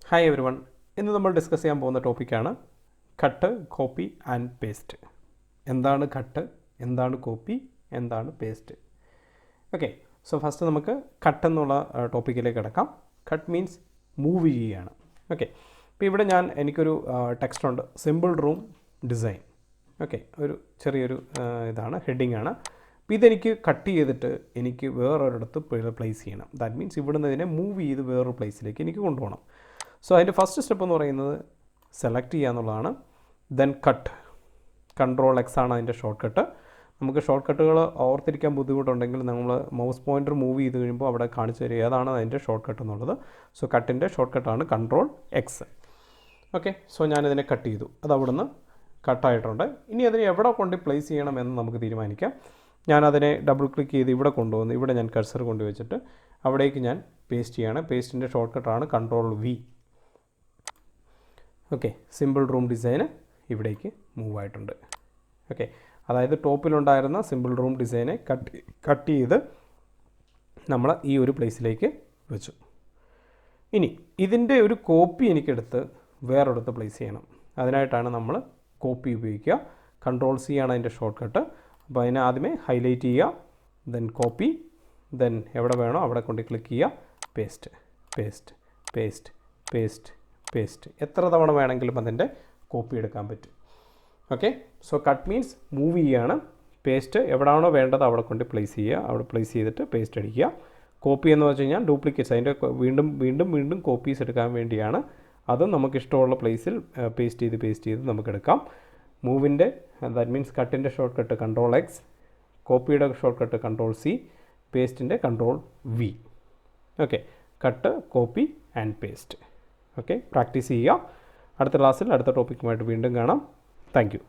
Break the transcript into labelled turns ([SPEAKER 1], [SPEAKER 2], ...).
[SPEAKER 1] Hi every one. ഇന്ന് നമ്മൾ discuss ചെയ്യാൻ പോകുന്ന ടോപ്പിക്കാണ് കട്ട്, കോപ്പി ആൻഡ് പേസ്റ്റ്. എന്താണ് കട്ട്, എന്താണ് കോപ്പി, എന്താണ് പേസ്റ്റ്? ഓക്കെ, സോ ഫസ്റ്റ് നമുക്ക് കട്ട് എന്നുള്ള ടോപ്പിക്കിലേക്ക് കിടക്കാം. കട്ട് മീൻസ് മൂവ് ചെയ്യുകയാണ്. ഓക്കെ, ഇപ്പോൾ ഇവിടെ എനിക്കൊരു ടെക്സ്റ്റ് ഉണ്ട്, സിമ്പിൾ റൂം ഡിസൈൻ. ഓക്കെ, ഒരു ചെറിയൊരു ഇതാണ്, ഹെഡിങ് ആണ്. അപ്പോൾ ഇതെനിക്ക് കട്ട് ചെയ്തിട്ട് എനിക്ക് വേറൊരിടത്ത് പ്ലേസ് ചെയ്യണം. ദാറ്റ് മീൻസ് ഇവിടുന്ന് ഇതിനെ മൂവ് ചെയ്ത് വേറൊരു പ്ലേസിലേക്ക് എനിക്ക് കൊണ്ടുപോകണം. സോ അതിൻ്റെ ഫസ്റ്റ് സ്റ്റെപ്പ് എന്ന് പറയുന്നത് സെലക്ട് ചെയ്യുക എന്നുള്ളതാണ്. ദെൻ കട്ട്, കൺട്രോൾ X ആണ് അതിൻ്റെ ഷോർട്ട് കട്ട്. നമുക്ക് ഷോർട്ട് കട്ടുകൾ ഓർത്തിരിക്കാൻ ബുദ്ധിമുട്ടുണ്ടെങ്കിൽ നമ്മൾ മൗസ് പോയിൻ്റർ മൂവ് ചെയ്ത് കഴിയുമ്പോൾ അവിടെ കാണിച്ചു തരിക ഏതാണ് അതിൻ്റെ ഷോർട്ട് കട്ട് എന്നുള്ളത്. സോ കട്ടിൻ്റെ ഷോർട്ട് കട്ടാണ് കൺട്രോൾ X. ഓക്കെ, സോ ഞാനിതിനെ കട്ട് ചെയ്തു, അത് അവിടുന്ന് കട്ടായിട്ടുണ്ട്. ഇനി അതിനെ എവിടെ കൊണ്ട് പ്ലേസ് ചെയ്യണമെന്ന് നമുക്ക് തീരുമാനിക്കാം. ഞാനതിനെ ഡബിൾ ക്ലിക്ക് ചെയ്ത് ഇവിടെ കൊണ്ടുവന്ന് ഇവിടെ ഞാൻ കഴ്സർ കൊണ്ടുവച്ചിട്ട് അവിടേക്ക് ഞാൻ പേസ്റ്റ് ചെയ്യാണ്. പേസ്റ്റിൻ്റെ ഷോർട്ട് കട്ടാണ് control V. Okay, simple room ഡിസൈന് ഇവിടേക്ക് മൂവ് ആയിട്ടുണ്ട്. ഓക്കെ, അതായത് ടോപ്പിലുണ്ടായിരുന്ന സിമ്പിൾ റൂം ഡിസൈനെ കട്ട് ചെയ്ത് നമ്മൾ ഈ ഒരു പ്ലേസിലേക്ക് വെച്ചു. ഇനി ഇതിൻ്റെ ഒരു കോപ്പി എനിക്കെടുത്ത് വേറൊരിടത്ത് പ്ലേസ് ചെയ്യണം. അതിനായിട്ടാണ് നമ്മൾ കോപ്പി ഉപയോഗിക്കുക. കൺട്രോൾ C ആണ് അതിൻ്റെ ഷോർട്ട് കട്ട്. അപ്പോൾ അതിനെ ആദ്യമേ ഹൈലൈറ്റ് ചെയ്യുക, ദെൻ കോപ്പി, ദെൻ എവിടെ വേണോ അവിടെ കൊണ്ട് ക്ലിക്ക് ചെയ്യുക, paste, paste, paste, paste, paste. എത്ര തവണ വേണമെങ്കിലും അതിൻ്റെ കോപ്പി എടുക്കാൻ പറ്റും. Okay, saw cut means move ചെയ്യുകയാണ്. പേസ്റ്റ് എവിടെയാണോ വേണ്ടത് അവിടെ കൊണ്ട് പ്ലേസ് ചെയ്യുക, അവിടെ പ്ലേസ് ചെയ്തിട്ട് പേസ്റ്റ് അടിക്കുക. കോപ്പി എന്ന് വെച്ച് കഴിഞ്ഞാൽ ഡ്യൂപ്ലിക്കേറ്റ്സ്, അതിൻ്റെ വീണ്ടും വീണ്ടും വീണ്ടും കോപ്പീസ് എടുക്കാൻ വേണ്ടിയാണ്. അതും നമുക്കിഷ്ടമുള്ള പ്ലേസിൽ പേസ്റ്റ് ചെയ്ത് നമുക്കെടുക്കാം. മൂവിൻ്റെ ദാറ്റ് മീൻസ് കട്ടിൻ്റെ ഷോർട്ട് കട്ട് കൺട്രോൾ X, കോപ്പിയുടെ ഷോർട്ട് കട്ട് കൺട്രോൾ C, പേസ്റ്റിൻ്റെ control V. Okay, cut, copy and paste. Okay, practice ചെയ്യുക. അടുത്ത ക്ലാസ്സിൽ അടുത്ത ടോപ്പിക്കുമായിട്ട് വീണ്ടും കാണാം. Thank U.